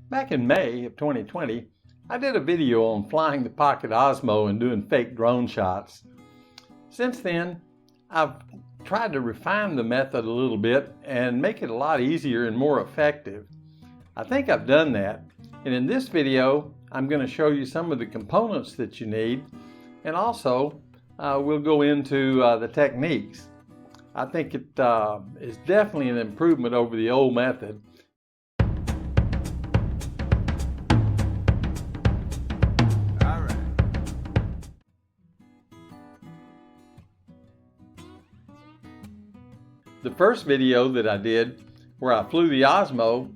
Back in May of 2020, I did a video on flying the Pocket Osmo and doing fake drone shots. Since then, I've tried to refine the method a little bit and make it a lot easier and more effective. I think I've done that, and in this video, I'm going to show you some of the components that you need, and also we'll go into the techniques. I think it is definitely an improvement over the old method. The first video that I did where I flew the Osmo,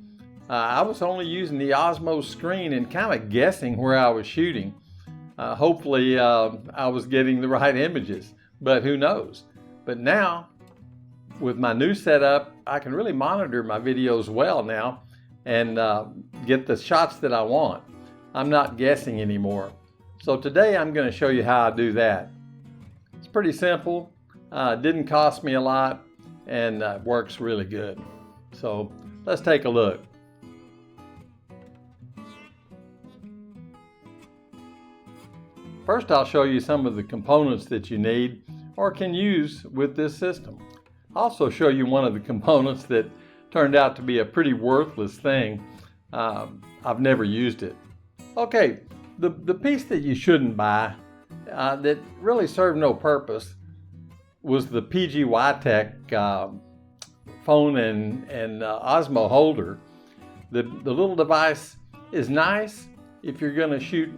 I was only using the Osmo screen and kind of guessing where I was shooting. Hopefully I was getting the right images, but who knows. But now, with my new setup, I can really monitor my videos well now and get the shots that I want. I'm not guessing anymore. So today I'm going to show you how I do that. It's pretty simple, didn't cost me a lot, and works really good. So let's take a look. First, I'll show you some of the components that you need or can use with this system. I'll also show you one of the components that turned out to be a pretty worthless thing. I've never used it. Okay, the piece that you shouldn't buy that really served no purpose was the DJI phone and Osmo holder. The little device is nice if you're going to shoot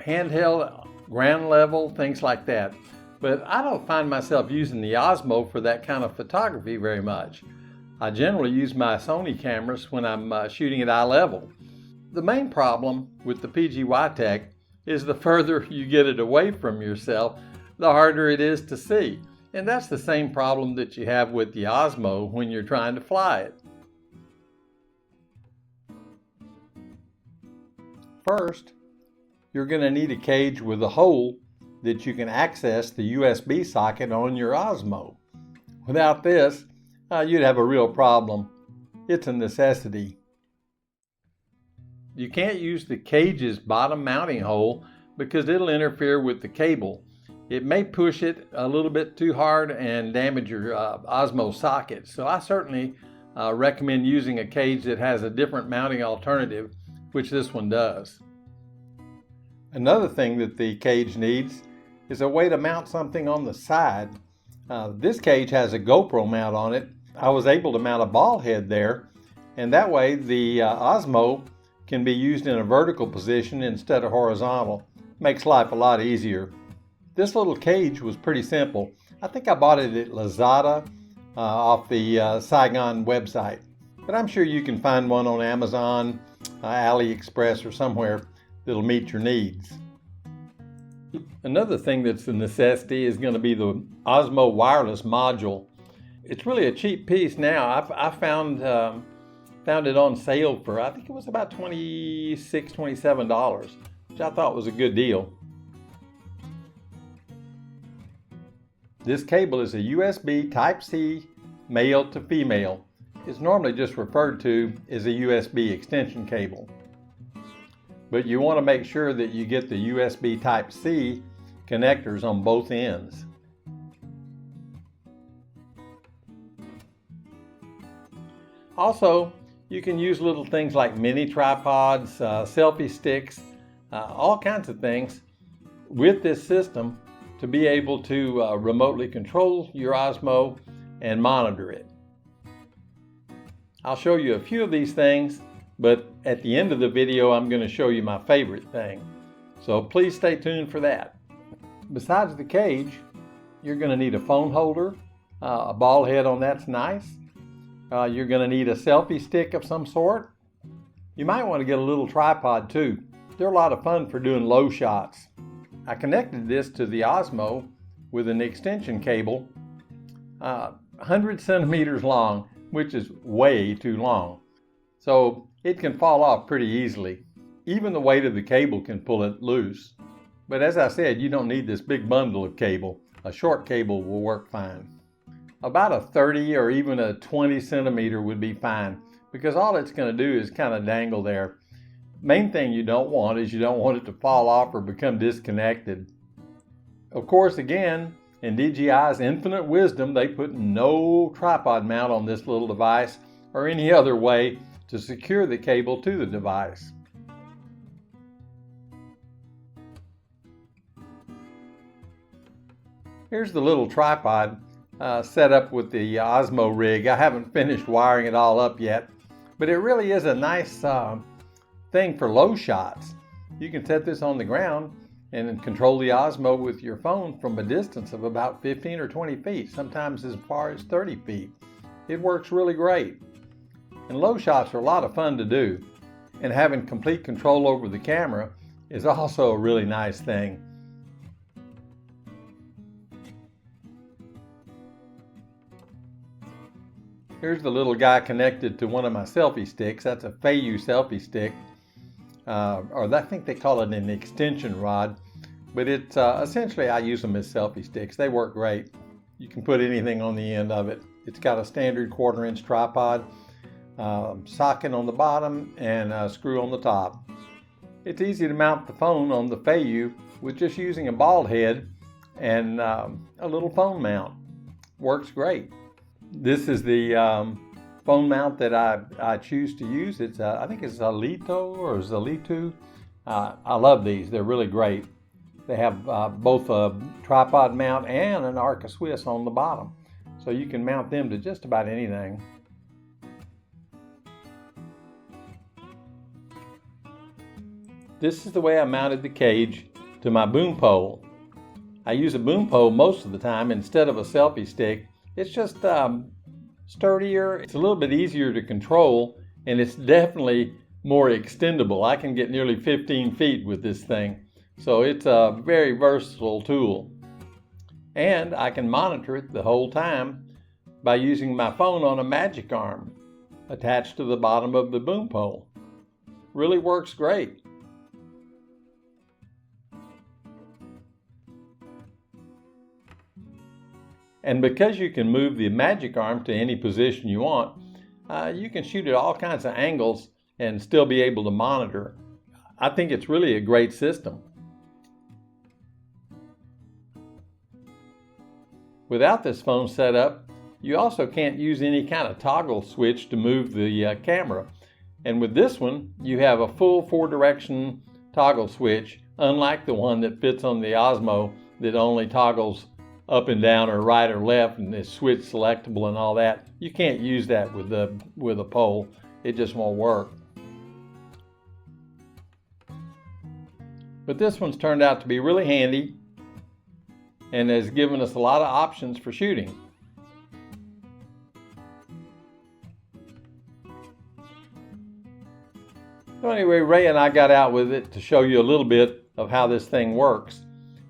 handheld, ground level, things like that. But I don't find myself using the Osmo for that kind of photography very much. I generally use my Sony cameras when I'm shooting at eye level. The main problem with the DJI is the further you get it away from yourself, the harder it is to see. And that's the same problem that you have with the Osmo when you're trying to fly it. First, you're going to need a cage with a hole that you can access the USB socket on your Osmo. Without this, you'd have a real problem. It's a necessity. You can't use the cage's bottom mounting hole because it'll interfere with the cable. It may push it a little bit too hard and damage your Osmo socket. So I certainly recommend using a cage that has a different mounting alternative, which this one does. Another thing that the cage needs is a way to mount something on the side. This cage has a GoPro mount on it. I was able to mount a ball head there, and that way the Osmo can be used in a vertical position instead of horizontal. Makes life a lot easier. This little cage was pretty simple. I think I bought it at Lazada off the Saigon website. But I'm sure you can find one on Amazon, AliExpress, or somewhere that'll meet your needs. Another thing that's a necessity is going to be the Osmo wireless module. It's really a cheap piece now. I found it on sale for, I think it was about $26, $27, which I thought was a good deal. This cable is a USB Type-C male to female. It's normally just referred to as a USB extension cable. But you want to make sure that you get the USB Type-C connectors on both ends. Also, you can use little things like mini tripods, selfie sticks, all kinds of things with this system to be able to remotely control your Osmo and monitor it. I'll show you a few of these things, but at the end of the video I'm going to show you my favorite thing. So please stay tuned for that. Besides the cage, you're going to need a phone holder. A ball head on that's nice. You're going to need a selfie stick of some sort. You might want to get a little tripod too. They're a lot of fun for doing low shots. I connected this to the Osmo with an extension cable, 100 centimeters long, which is way too long. So it can fall off pretty easily. Even the weight of the cable can pull it loose. But as I said, you don't need this big bundle of cable. A short cable will work fine. About a 30 or even a 20 centimeter would be fine, because all it's going to do is kind of dangle there. Main thing you don't want is you don't want it to fall off or become disconnected. Of course, again, in DJI's infinite wisdom, they put no tripod mount on this little device or any other way to secure the cable to the device. Here's the little tripod set up with the Osmo rig. I haven't finished wiring it all up yet, but it really is a nice thing for low shots. You can set this on the ground and control the Osmo with your phone from a distance of about 15 or 20 feet, sometimes as far as 30 feet. It works really great. And low shots are a lot of fun to do. And having complete control over the camera is also a really nice thing. Here's the little guy connected to one of my selfie sticks. That's a Feiyu selfie stick. Or I think they call it an extension rod, but it's essentially I use them as selfie sticks. They work great. You can put anything on the end of it. It's got a standard 1/4-inch tripod, socket on the bottom, and a screw on the top. It's easy to mount the phone on the Feiyu with just using a ball head and a little phone mount. Works great. This is the phone mount that I choose to use. It's I think it's Zalito or Zalitu. I love these. They're really great. They have both a tripod mount and an Arca Swiss on the bottom, so you can mount them to just about anything. This is the way I mounted the cage to my boom pole. I use a boom pole most of the time instead of a selfie stick. It's just sturdier, it's a little bit easier to control, and it's definitely more extendable. I can get nearly 15 feet with this thing. So it's a very versatile tool. And I can monitor it the whole time by using my phone on a magic arm attached to the bottom of the boom pole. Really works great. And because you can move the magic arm to any position you want, you can shoot at all kinds of angles and still be able to monitor. I think it's really a great system. Without this phone setup, you also can't use any kind of toggle switch to move the camera. And with this one, you have a full 4-direction toggle switch, unlike the one that fits on the Osmo that only toggles up and down or right or left and is switch selectable and all that. You can't use that with a pole. It just won't work. But this one's turned out to be really handy and has given us a lot of options for shooting. So anyway, Ray and I got out with it to show you a little bit of how this thing works.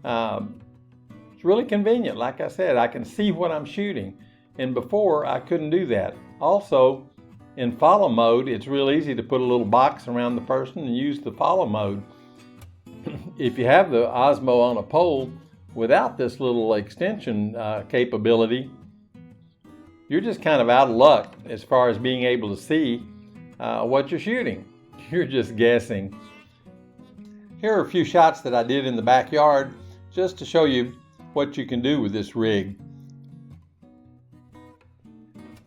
It's really convenient. Like I said, I can see what I'm shooting, and before I couldn't do that. Also, in follow mode, it's real easy to put a little box around the person and use the follow mode. If you have the Osmo on a pole without this little extension capability, you're just kind of out of luck as far as being able to see what you're shooting. You're just guessing. Here are a few shots that I did in the backyard just to show you what you can do with this rig.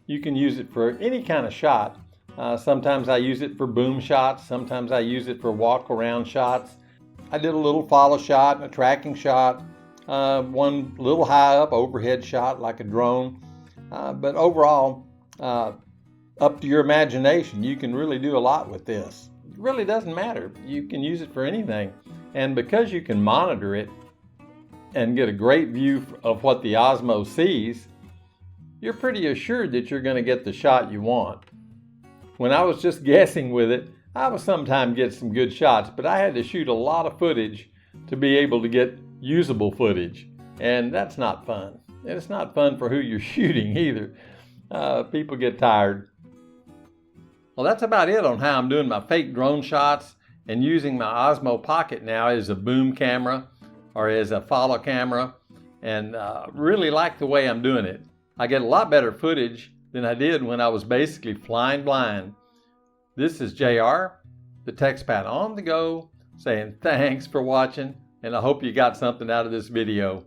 You can use it for any kind of shot. Sometimes I use it for boom shots. Sometimes I use it for walk around shots. I did a little follow shot and a tracking shot. One little high up overhead shot like a drone. But overall, up to your imagination, you can really do a lot with this. It really doesn't matter. You can use it for anything. And because you can monitor it and get a great view of what the Osmo sees, you're pretty assured that you're going to get the shot you want. When I was just guessing with it, I would sometimes get some good shots, but I had to shoot a lot of footage to be able to get usable footage, and that's not fun. And it's not fun for who you're shooting either. People get tired. Well, that's about it on how I'm doing my fake drone shots and using my Osmo Pocket now as a boom camera or as a follow camera, and really like the way I'm doing it. I get a lot better footage than I did when I was basically flying blind. This is JR. the text pad on the go, saying thanks for watching, and I hope you got something out of this video.